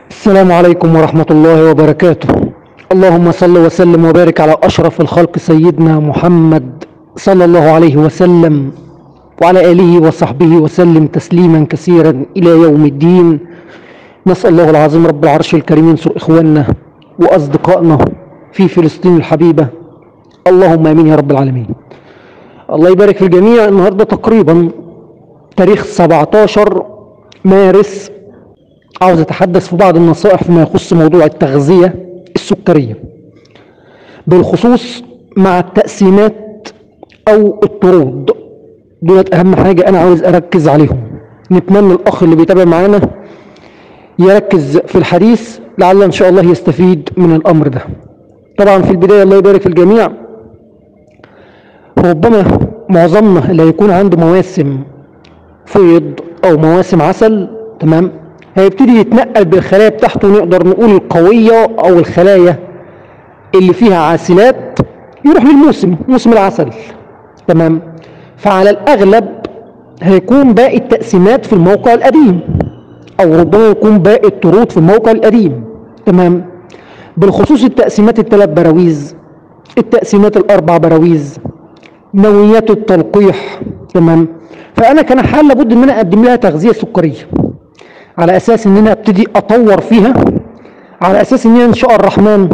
السلام عليكم ورحمة الله وبركاته. اللهم صل وسلم وبارك على أشرف الخلق سيدنا محمد صلى الله عليه وسلم وعلى آله وصحبه وسلم تسليما كثيرا إلى يوم الدين. نسأل الله العظيم رب العرش الكريم ينصر إخواننا وأصدقائنا في فلسطين الحبيبة، اللهم آمين يا رب العالمين. الله يبارك في الجميع. النهاردة تقريبا تاريخ 17 مارس، عاوز أتحدث في بعض النصائح فيما يخص موضوع التغذية السكرية، بالخصوص مع التقسيمات أو الطرود. دولت أهم حاجة أنا عاوز أركز عليهم. نتمنى الأخ اللي بيتابع معانا يركز في الحديث لعل إن شاء الله يستفيد من الأمر ده. طبعا في البداية الله يبارك في الجميع، ربما معظمنا اللي هيكون عنده مواسم فيض أو مواسم عسل، تمام، هيبتدي يتنقل بالخلايا بتاعته، نقدر نقول القوية أو الخلايا اللي فيها عاسلات، يروح موسم العسل، تمام. فعلى الأغلب هيكون باقي التقسيمات في الموقع القديم، أو ربما يكون باقي الطرود في الموقع القديم، تمام. بالخصوص التقسيمات ال3 براويز، التقسيمات ال4 براويز، نوعيات التلقيح، تمام. فأنا كان حال لابد إن أنا أقدم لها تغذية سكرية، على أساس إن أنا أبتدي أطور فيها، على أساس إن أنا إن شاء الرحمن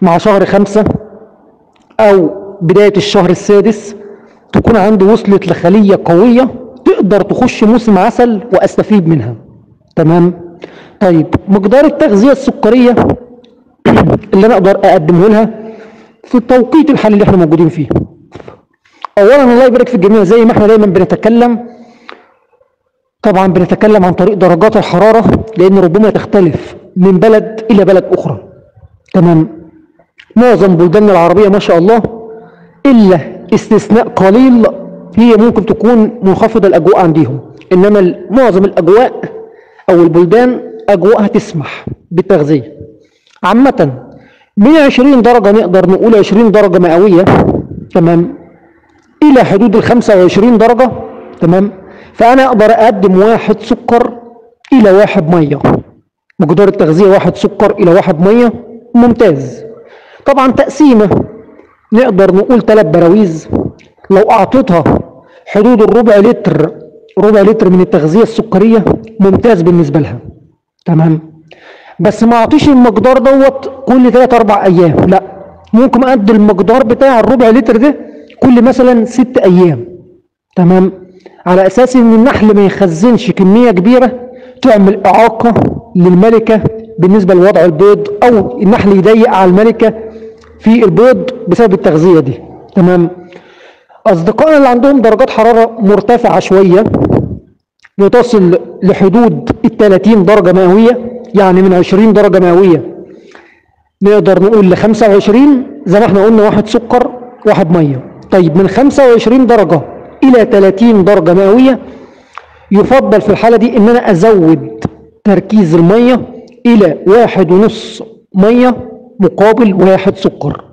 مع شهر 5 أو بداية الشهر السادس تكون عندي وصلت لخلية قوية تقدر تخش موسم عسل وأستفيد منها، تمام. طيب مقدار التغذية السكرية اللي أنا أقدر أقدمه لها في التوقيت الحالي اللي احنا موجودين فيه. أولا الله يبارك في الجميع، زي ما احنا دايما بنتكلم، طبعا بنتكلم عن طريق درجات الحرارة، لأن ربما تختلف من بلد إلى بلد أخرى، تمام. معظم بلداننا العربية ما شاء الله إلا استثناء قليل هي ممكن تكون منخفضة الأجواء عندهم، إنما معظم الأجواء أو البلدان أجواءها تسمح بالتغذية. عامة من 20 درجة، نقدر نقول 20 درجة مئوية، تمام، إلى حدود 25 درجة، تمام. فأنا أقدر أقدم 1 سكر إلى 1 مية، مقدار التغذية 1 سكر إلى 1 مية، ممتاز. طبعا تقسيمة نقدر نقول 3 براويز، لو أعطيتها حدود ربع لتر من التغذية السكرية ممتاز بالنسبة لها، تمام. بس ما أعطيش المقدار دوت كل 3-4 أيام، لا، ممكن أدي المقدار بتاع الربع لتر ده كل مثلا 6 أيام، تمام، على أساس إن النحل ما يخزنش كمية كبيرة تعمل إعاقة للملكة بالنسبة لوضع البيض، أو النحل يضيق على الملكة في البيض بسبب التغذية دي، تمام. أصدقائنا اللي عندهم درجات حرارة مرتفعة شوية بتصل لحدود 30 درجة مئوية، يعني من 20 درجة مئوية نقدر نقول ل25، زي ما احنا قلنا 1 سكر 1 مية. طيب من 25 درجة إلى 30 درجة مئوية يفضل في الحالة دي إن أنا أزود تركيز المية إلى 1.5 مية مقابل 1 سكر،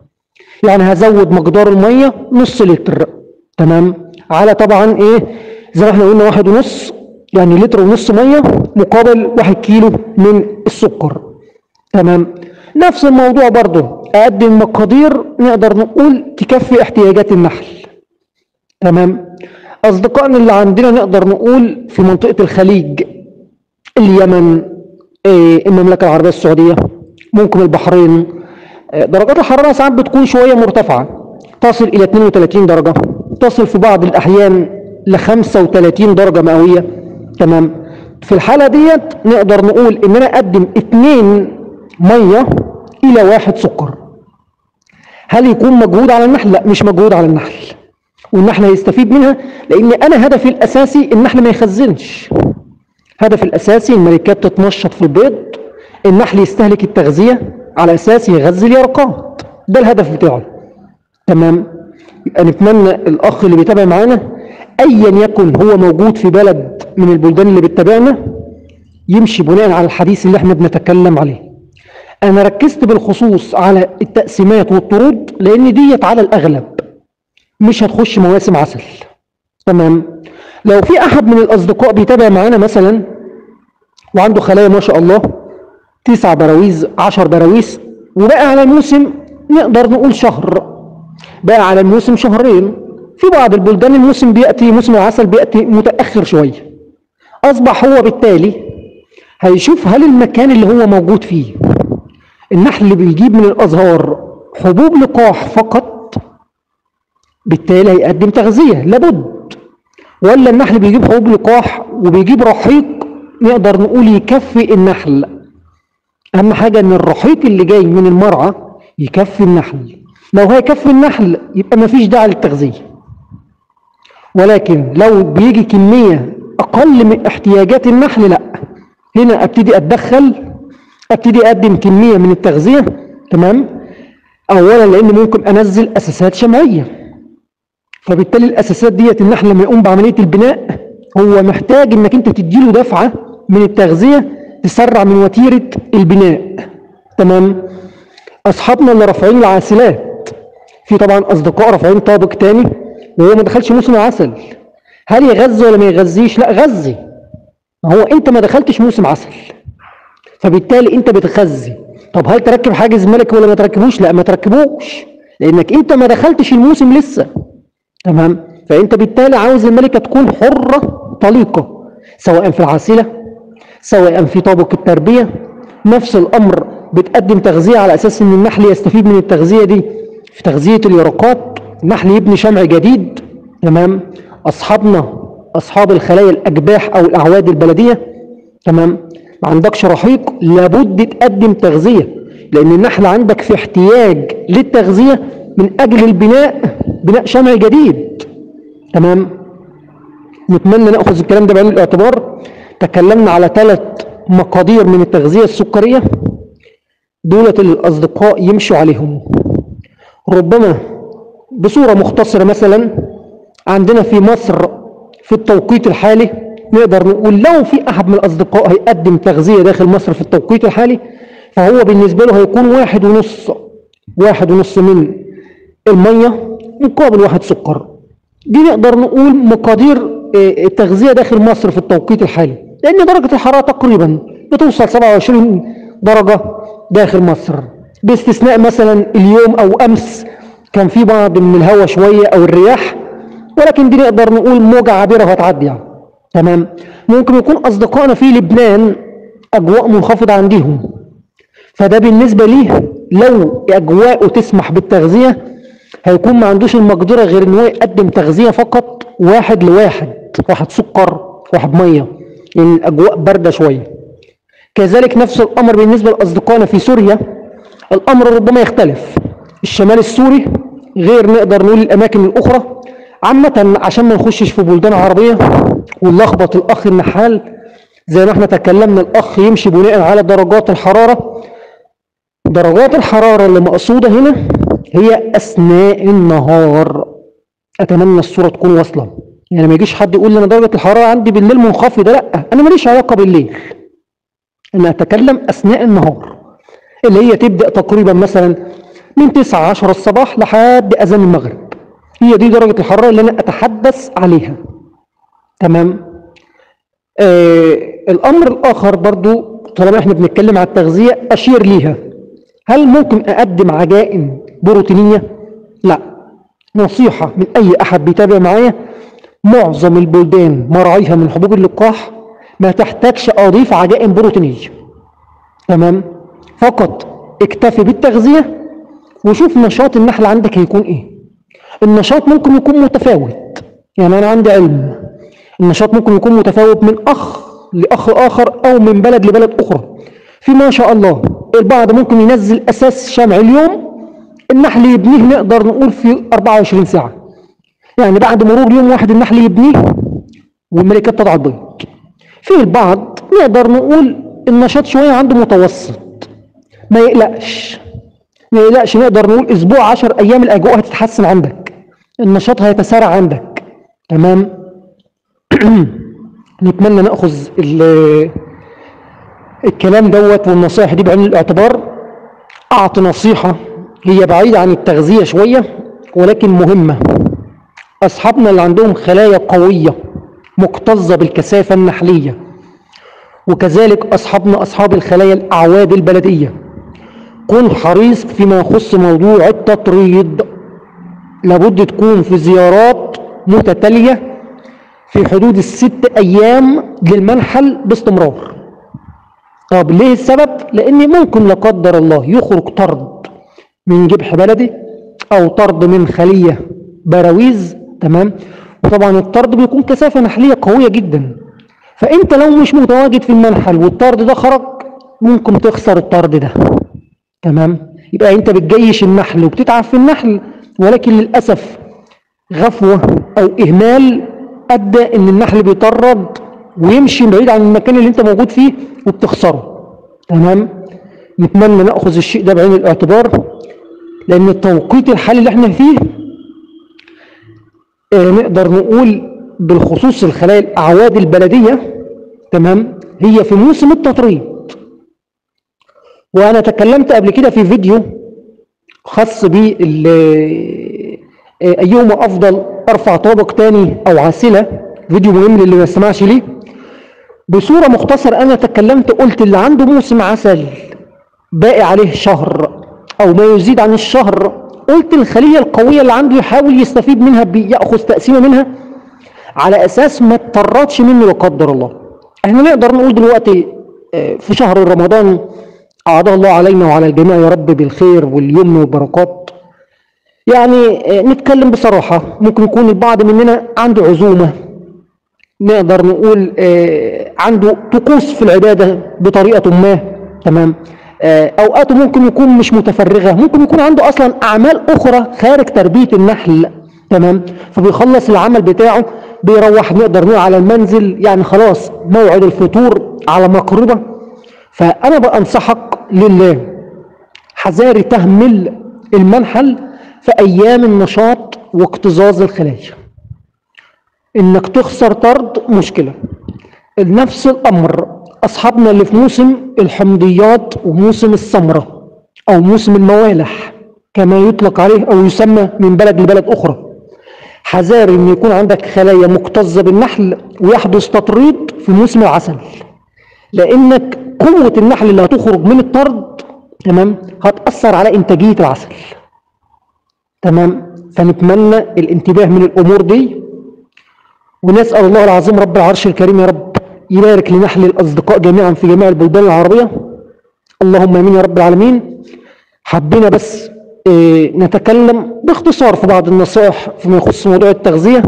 يعني هزود مقدار المية نص لتر، تمام، على طبعا إيه زي ما احنا قلنا 1.5، يعني لتر ونص مية مقابل 1 كيلو من السكر، تمام. نفس الموضوع برضه أقدم مقادير نقدر نقول تكفي احتياجات النحل، تمام. أصدقائنا اللي عندنا نقدر نقول في منطقة الخليج، اليمن، المملكة العربية السعودية، ممكن البحرين، درجات الحرارة ساعات بتكون شوية مرتفعة، تصل إلى 32 درجة، تصل في بعض الأحيان ل 35 درجة مئوية، تمام. في الحالة ديت نقدر نقول إن أنا أقدم 2 مية إلى 1 سكر. هل يكون مجهود على النحل؟ لا، مش مجهود على النحل، والنحل هيستفيد منها، لأن أنا هدفي الأساسي النحل ما يخزنش. هدفي الأساسي الملكات تتنشط في البيض، النحل يستهلك التغذية على أساس يغذي اليرقات، ده الهدف بتاعه، تمام. يبقى نتمنى الأخ اللي بيتابع معانا أيا يكن هو موجود في بلد من البلدان اللي بتتابعنا يمشي بناء على الحديث اللي احنا بنتكلم عليه. أنا ركزت بالخصوص على التقسيمات والطرود لأن ديت على الأغلب مش هتخش مواسم عسل، تمام. لو في أحد من الأصدقاء بيتابع معانا مثلا وعنده خلايا ما شاء الله 9 براويز 10 براويز، وبقى على الموسم نقدر نقول شهر، بقى على الموسم شهرين. في بعض البلدان الموسم بيأتي، موسم العسل بيأتي متأخر شوية. أصبح هو بالتالي هيشوف هل المكان اللي هو موجود فيه النحل اللي بيجيب من الأزهار حبوب لقاح فقط، بالتالي هيقدم تغذية لابد، ولا النحل بيجيب حبوب لقاح وبيجيب رحيق نقدر نقول يكفي النحل. أهم حاجة إن الرحيق اللي جاي من المرعى يكفي النحل. لو هيكفي النحل يبقى مفيش داعي للتغذية، ولكن لو بيجي كمية أقل من احتياجات النحل لا، هنا أبتدي أتدخل، أبتدي أقدم كمية من التغذية. تمام. أولا لأن ممكن أنزل أساسات شمعية، فبالتالي الأساسات ديت النحل لما يقوم بعملية البناء هو محتاج إنك أنت تديله دفعة من التغذية تسرع من وتيرة البناء. تمام. أصحابنا اللي رافعين العاسلات، في طبعا أصدقاء رافعين طابق تاني وهو ما دخلش موسم عسل، هل يغذي ولا ما يغذيش؟ لا غذي، ما هو أنت ما دخلتش موسم عسل، فبالتالي أنت بتغذي. طب هل تركب حاجز ملكي ولا ما تركبوش؟ لا ما تركبوش، لأنك أنت ما دخلتش الموسم لسه. تمام. فأنت بالتالي عاوز الملكة تكون حرة طليقة، سواء في العاسلة سواء في طابق التربية. نفس الأمر بتقدم تغذية على أساس أن النحل يستفيد من التغذية دي في تغذية اليرقات، النحل يبني شمع جديد. تمام. أصحابنا أصحاب الخلايا الأجباح أو الأعواد البلدية، تمام، ما عندكش رحيق لابد تقدم تغذية، لأن النحل عندك في احتياج للتغذية من أجل البناء، بناء شمع جديد. تمام. نتمنى نأخذ الكلام ده بعين الاعتبار. تكلمنا على 3 مقادير من التغذية السكرية، دولة الأصدقاء يمشوا عليهم. ربما بصورة مختصرة مثلا عندنا في مصر في التوقيت الحالي نقدر نقول لو في أحد من الأصدقاء هيقدم تغذية داخل مصر في التوقيت الحالي فهو بالنسبة له هيكون 1.5 من المية مقابل 1 سكر. دي نقدر نقول مقادير التغذية داخل مصر في التوقيت الحالي، لأن درجة الحرارة تقريبا بتوصل 27 درجة داخل مصر، باستثناء مثلا اليوم أو أمس كان في بعض من الهواء شوية أو الرياح، ولكن دي نقدر نقول موجة عابرة هتعدي يعني. تمام. ممكن يكون أصدقائنا في لبنان أجواء منخفضة عندهم، فده بالنسبة ليه لو أجواءه تسمح بالتغذية هيكون ما عندوش المقدرة غير إن هو يقدم تغذية فقط 1 لواحد، 1 سكر 1 مية، لأن يعني الأجواء باردة شوية. كذلك نفس الأمر بالنسبة لأصدقائنا في سوريا، الأمر ربما يختلف. الشمال السوري غير نقدر نقول الأماكن الأخرى عامة، عشان ما نخشش في بلدان عربية ونلخبط الأخ النحال. زي ما احنا تكلمنا الأخ يمشي بناء على درجات الحرارة. درجات الحرارة اللي مقصودة هنا هي أثناء النهار. أتمنى الصورة تكون واصلة، يعني ما يجيش حد يقول لي أنا درجة الحرارة عندي بالليل منخفضة، لا أنا ماليش علاقة بالليل، أنا أتكلم أثناء النهار اللي هي تبدأ تقريبا مثلا من 9-10 الصباح لحد أذان المغرب، هي دي درجة الحرارة اللي أنا أتحدث عليها. تمام. الأمر الآخر برضو طالما احنا بنتكلم على التغذية أشير ليها، هل ممكن أقدم عجائن بروتينية؟ لا. نصيحة من أي أحد بيتابع معايا، معظم البلدان مرعيها من حبوب اللقاح ما تحتاجش أضيف عجائن بروتينية. تمام. فقط اكتفي بالتغذية وشوف نشاط النحل عندك هيكون ايه. النشاط ممكن يكون متفاوت، يعني أنا عندي علم النشاط ممكن يكون متفاوت من أخ لأخ آخر أو من بلد لبلد أخرى. في ما شاء الله البعض ممكن ينزل أساس شمع اليوم النحل يبنيه نقدر نقول في 24 ساعة، يعني بعد مرور يوم واحد النحل يبنيه والملكات تضع البيض. في البعض نقدر نقول النشاط شوية عنده متوسط، ما يقلقش نقدر نقول أسبوع 10 أيام الأجواء هتتحسن عندك، النشاط هيتسارع عندك. تمام. نتمنى نأخذ الكلام دوت والنصائح دي بعين الاعتبار. أعطي نصيحة هي بعيدة عن التغذية شوية ولكن مهمة. أصحابنا اللي عندهم خلايا قوية مكتظة بالكثافة النحلية وكذلك أصحابنا أصحاب الخلايا الأعواد البلدية، كن حريص فيما يخص موضوع التطريد. لابد تكون في زيارات متتالية في حدود ال6 أيام للمنحل باستمرار. طب ليه السبب؟ لأن ممكن لا قدر الله يخرج طرد من جبح بلدي أو طرد من خلية براويز، تمام؟ وطبعا الطرد بيكون كثافة نحلية قوية جدا، فأنت لو مش متواجد في المنحل والطرد ده خرج ممكن تخسر الطرد ده، تمام؟ يبقى أنت بتجيش النحل وبتتعب في النحل، ولكن للأسف غفوة أو إهمال أدى إن النحل بيطرد ويمشي بعيد عن المكان اللي أنت موجود فيه وبتخسره، تمام؟ نتمنى نأخذ الشيء ده بعين الاعتبار، لأن التوقيت الحالي اللي احنا فيه نقدر نقول بالخصوص الخلايا الأعواد البلدية، تمام، هي في موسم التطريد. وأنا تكلمت قبل كده في فيديو خاص ب أيهما أفضل، أرفع طابق تاني أو عاسلة، فيديو مهم للي ما سمعش ليه. بصورة مختصرة أنا تكلمت قلت اللي عنده موسم عسل باقي عليه شهر أو ما يزيد عن الشهر، قلت الخلية القوية اللي عنده يحاول يستفيد منها، يأخذ تقسيمة منها على أساس ما تطردش منه لا قدر الله. احنا نقدر نقول دلوقتي في شهر رمضان أعاده الله علينا وعلى الجميع يا رب بالخير واليمن والبركات. يعني نتكلم بصراحة، ممكن يكون البعض مننا عنده عزومة، نقدر نقول عنده طقوس في العبادة بطريقة ما، تمام؟ أوقاته ممكن يكون مش متفرغة، ممكن يكون عنده أصلا أعمال أخرى خارج تربية النحل، تمام؟ فبيخلص العمل بتاعه بيروح نقدر نقول على المنزل، يعني خلاص موعد الفطور على مقربة. فأنا بأنصحك لله حذاري تهمل المنحل في أيام النشاط واكتظاظ الخلايا. إنك تخسر طرد مشكلة. نفس الأمر أصحابنا اللي في موسم الحمضيات وموسم السمرة أو موسم الموالح كما يطلق عليه أو يسمى من بلد لبلد أخرى، حذار إن يكون عندك خلايا مكتظة بالنحل ويحدث تطريد في موسم العسل، لأنك قوة النحل اللي هتخرج من الطرد، تمام، هتأثر على إنتاجية العسل، تمام؟ فنتمنى الانتباه من الأمور دي، ونسأل الله العظيم رب العرش الكريم يا رب يبارك لنحل الأصدقاء جميعا في جميع البلدان العربية، اللهم آمين يا رب العالمين. حبينا بس نتكلم باختصار في بعض النصائح فيما يخص موضوع التغذية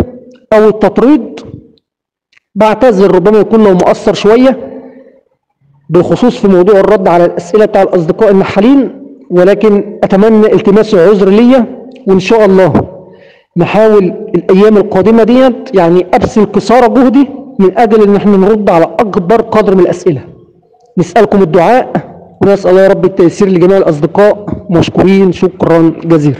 أو التطريد. بعتذر ربما يكون لو مؤثر شوية بالخصوص في موضوع الرد على الأسئلة بتاع الأصدقاء النحالين، ولكن أتمنى التماس عذر ليا، وإن شاء الله نحاول الأيام القادمة ديت يعني أبذل قصارى جهدي من أجل إن احنا نرد على أكبر قدر من الأسئلة. نسألكم الدعاء ونسأل الله يا رب التيسير لجميع الأصدقاء، مشكورين شكرا جزيلا.